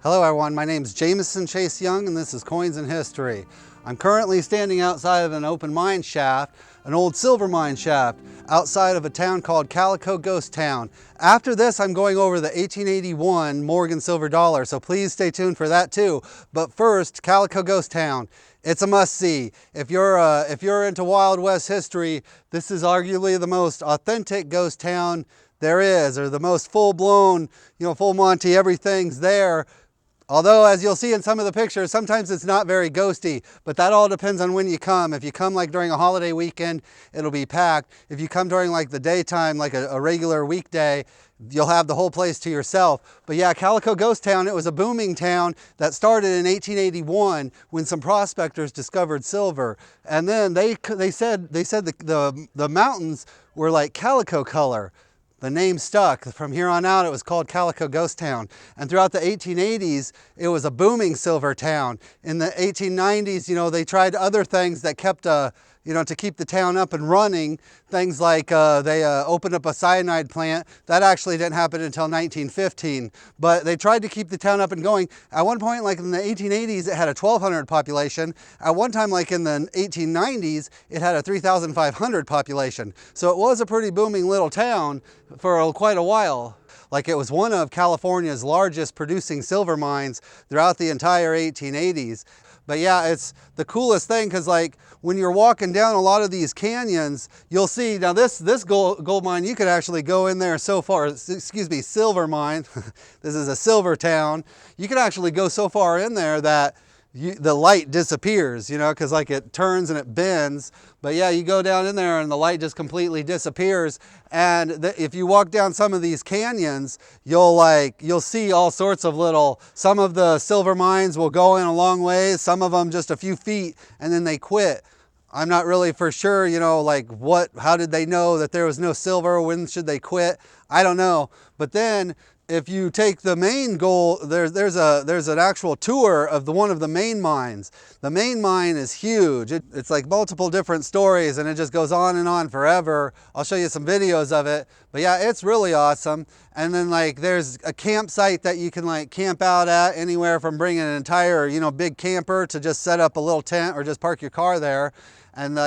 Hello everyone, my name is Jameson Chase Young and this is Coins in History. I'm currently standing outside of an open mine shaft, an old silver mine shaft, outside of a town called Calico Ghost Town. After this, I'm going over the 1881 Morgan silver dollar, so please stay tuned for that too. But first, Calico Ghost Town. It's a must-see. If you're into Wild West history, this is arguably the most authentic ghost town there is, or the most full-blown, full Monty, everything's there. Although, as you'll see in some of the pictures, sometimes it's not very ghosty, but that all depends on when you come. If you come like during a holiday weekend, it'll be packed. If you come during like the daytime, like a regular weekday, you'll have the whole place to yourself. But yeah, Calico Ghost Town, it was a booming town that started in 1881 when some prospectors discovered silver. And then they said the mountains were like calico color. The name stuck. From here on out, it was called Calico Ghost Town. And throughout the 1880s, it was a booming silver town. In the 1890s, they tried other things that kept, to keep the town up and running. Things like they opened up a cyanide plant. That actually didn't happen until 1915. But they tried to keep the town up and going. At one point, like in the 1880s, it had a 1,200 population. At one time, like in the 1890s, it had a 3,500 population. So it was a pretty booming little town for quite a while. Like it was one of California's largest producing silver mines throughout the entire 1880s. But yeah, it's the coolest thing because like when you're walking down a lot of these canyons, you'll see, now this gold mine, you could actually go in there so far, excuse me, silver mine, this is a silver town. You could actually go so far in there that the light disappears, because like it turns and it bends. But yeah, you go down in there and the light just completely disappears. And if you walk down some of these canyons, you'll see all sorts of some of the silver mines will go in a long ways, some of them just a few feet, and then they quit. I'm not really for sure, how did they know that there was no silver? When should they quit? I don't know. But then if you take the main goal, there's an actual tour of one of the main mines. The main mine is huge. It's like multiple different stories and it just goes on and on forever. I'll show you some videos of it. But yeah, it's really awesome. And then there's a campsite that you can camp out at, anywhere from bringing an entire, big camper to just set up a little tent or just park your car there. And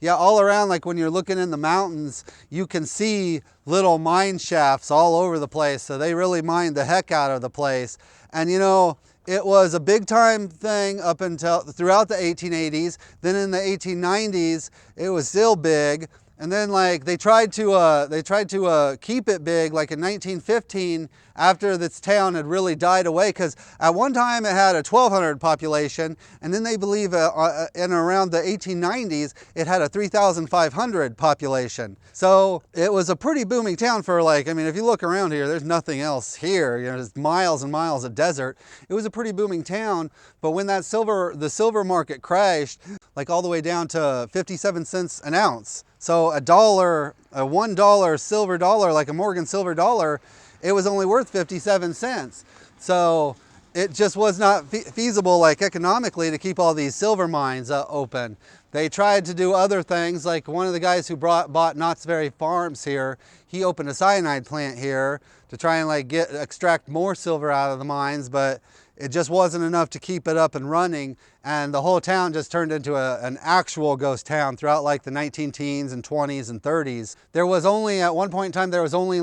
all around, when you're looking in the mountains, you can see little mine shafts all over the place. So they really mined the heck out of the place. And it was a big time thing up until throughout the 1880s. Then in the 1890s, it was still big. And then they tried to keep it big, like in 1915, after this town had really died away, because at one time it had a 1,200 population, and then they believe in around the 1890s it had a 3,500 population. So it was a pretty booming town for if you look around here, there's nothing else here. There's miles and miles of desert. It was a pretty booming town, but when the silver market crashed, all the way down to 57 cents an ounce. So a $1 silver dollar, like a Morgan silver dollar, it was only worth 57 cents. So it just was not feasible, economically, to keep all these silver mines open. They tried to do other things, like one of the guys who bought Knott's Berry Farms here, he opened a cyanide plant here to try and extract more silver out of the mines, but it just wasn't enough to keep it up and running, and the whole town just turned into an actual ghost town throughout the 19-teens and 20s and 30s. There was only, at one point in time, there was only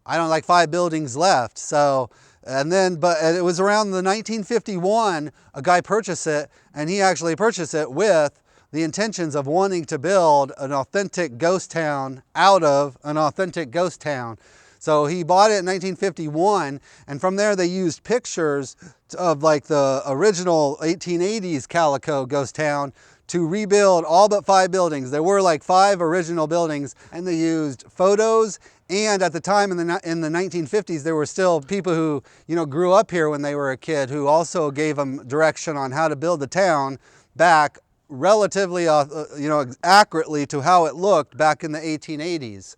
5 buildings left. So, but it was around the 1951, a guy purchased it, and he actually purchased it with the intentions of wanting to build an authentic ghost town out of an authentic ghost town. So he bought it in 1951, and from there they used pictures of the original 1880s Calico Ghost Town to rebuild all but 5 buildings. There were 5 original buildings, and they used photos. And at the time in the 1950s, there were still people who grew up here when they were a kid, who also gave them direction on how to build the town back relatively accurately to how it looked back in the 1880s.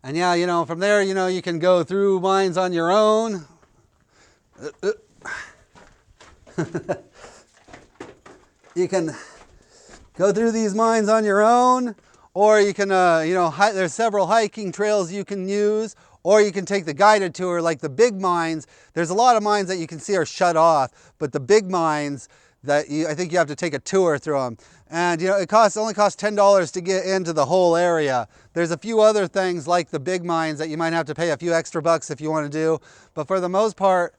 And yeah, from there, you can go through mines on your own. You can go through these mines on your own, or you can, there's several hiking trails you can use, or you can take the guided tour like the big mines. There's a lot of mines that you can see are shut off, but the big mines that I think you have to take a tour through them. And you know, it only costs $10 to get into the whole area. There's a few other things like the big mines that you might have to pay a few extra bucks if you want to do, but for the most part,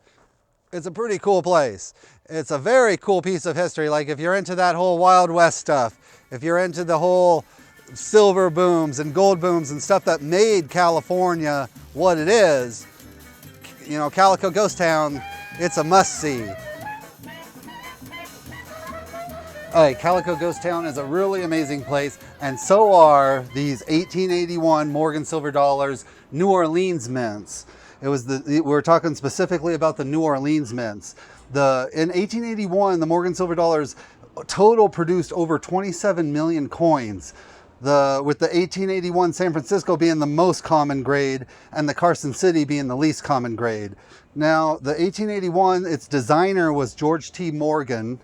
it's a pretty cool place. It's a very cool piece of history. Like if you're into that whole Wild West stuff, if you're into the whole silver booms and gold booms and stuff that made California what it is, you know, Calico Ghost Town, it's a must-see. Calico Ghost Town is a really amazing place, and so are these 1881 Morgan Silver Dollars New Orleans mints. We're talking specifically about the New Orleans mints. In 1881, the Morgan Silver Dollars total produced over 27 million coins. With the 1881 San Francisco being the most common grade and the Carson City being the least common grade. Now, the 1881, its designer was George T. Morgan.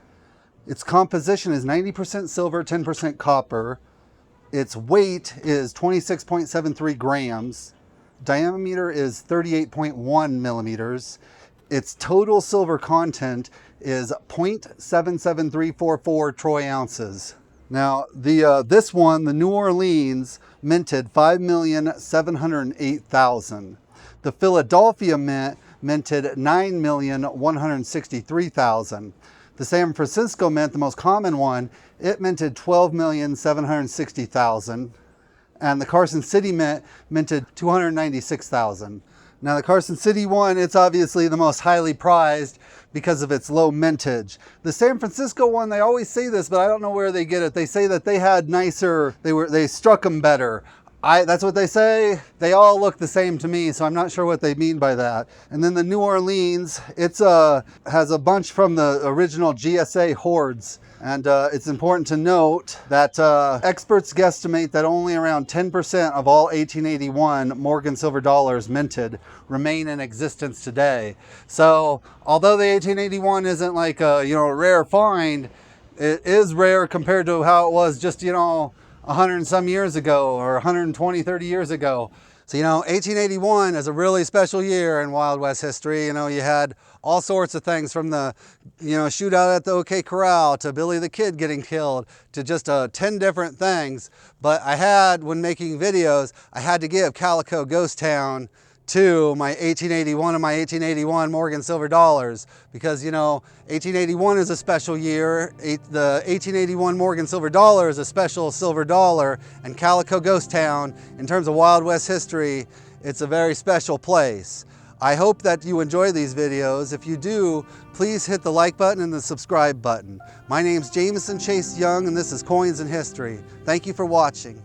Its composition is 90% silver, 10% copper. Its weight is 26.73 grams. Diameter is 38.1 millimeters. Its total silver content is 0.77344 troy ounces. Now, this one, the New Orleans, minted 5,708,000. The Philadelphia mint minted 9,163,000. The San Francisco mint, the most common one, it minted 12,760,000. And the Carson City mint minted 296,000. Now the Carson City one, it's obviously the most highly prized because of its low mintage. The San Francisco one, they always say this, but I don't know where they get it. They say that they had nicer, they struck them better. That's what they say. They all look the same to me, so I'm not sure what they mean by that. And then the New Orleans, has a bunch from the original GSA hoards. And it's important to note that experts guesstimate that only around 10% of all 1881 Morgan Silver Dollars minted remain in existence today. So although the 1881 isn't like a rare find, it is rare compared to how it was just 100 and some years ago, or 120, 30 years ago. So 1881 is a really special year in Wild West history. You had all sorts of things from the shootout at the OK Corral to Billy the Kid getting killed to just 10 different things. But when making videos, I had to give Calico Ghost Town to my 1881 Morgan Silver Dollars, because 1881 is a special year. The 1881 Morgan Silver Dollar is a special silver dollar, and Calico Ghost Town, in terms of Wild West history, it's a very special place. I hope that you enjoy these videos. If you do, please hit the like button and the subscribe button. My name's Jameson Chase Young, and this is Coins and History. Thank you for watching.